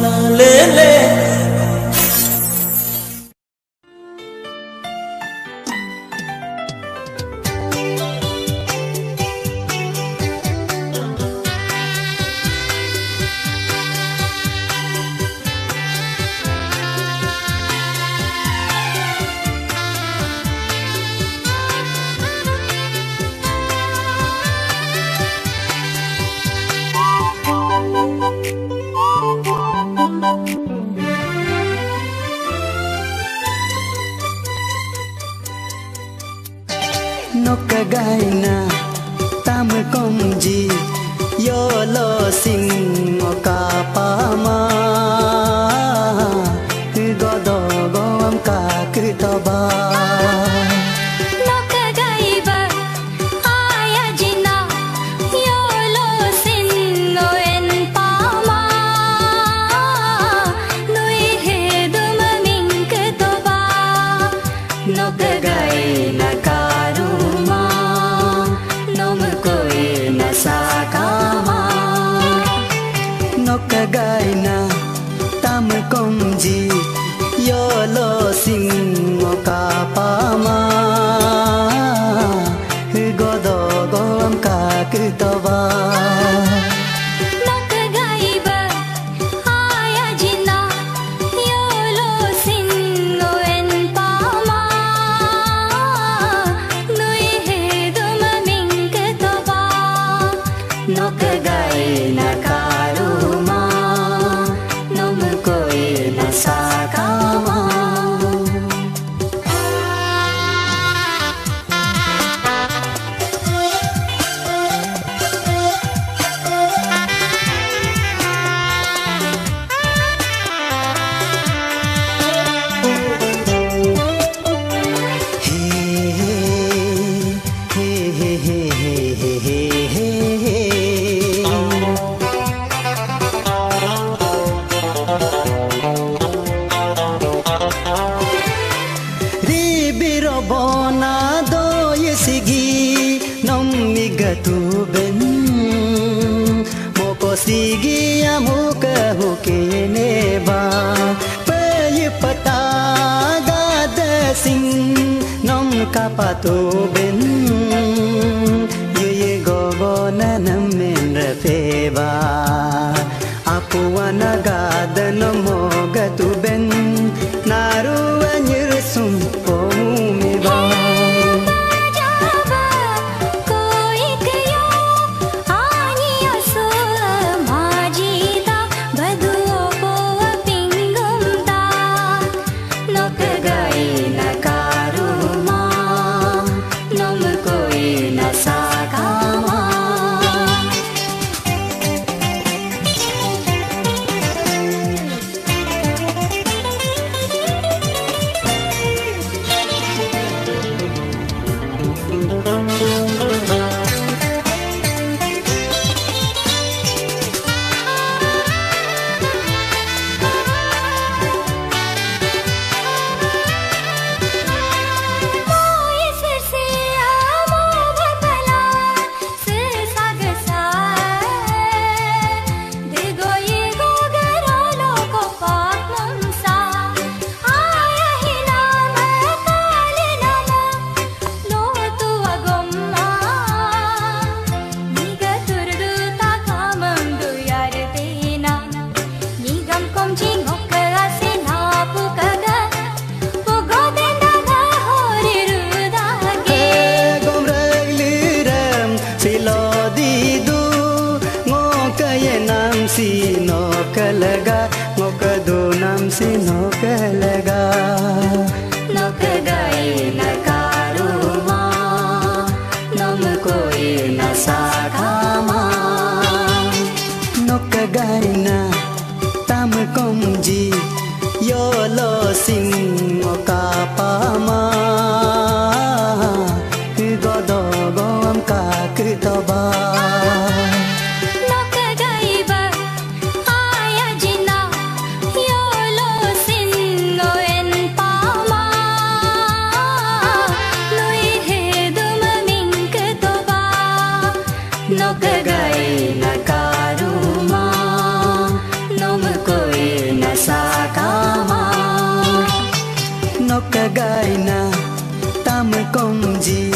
la le le. Nokagaina tam komji yolo sing okapama godogom kakritaba Nokagaiba ayajina yolo sing oen pama nui hedum minktoba Nokagaina Nokagaina tam komji yolo sing okapama godogom kakritaba Nokagaiba ayajina yolo sing oen pama nui hedum minktoba Nokagaina Bona do yesigi nomigatu ben moko sigi amuka hukeneba payipata gada sing nom kapato ben ye gobona namen rafeba aku anagada nomogatu ben naru anyursum sino kalaga ngokado nam sino kalaga Nokagaina karuma nom koi na sakama Nokagaina tam komji yolo sing okapama godogom kakritaba Nokagaina karuma nom koi nhóc cái gai na tam công gì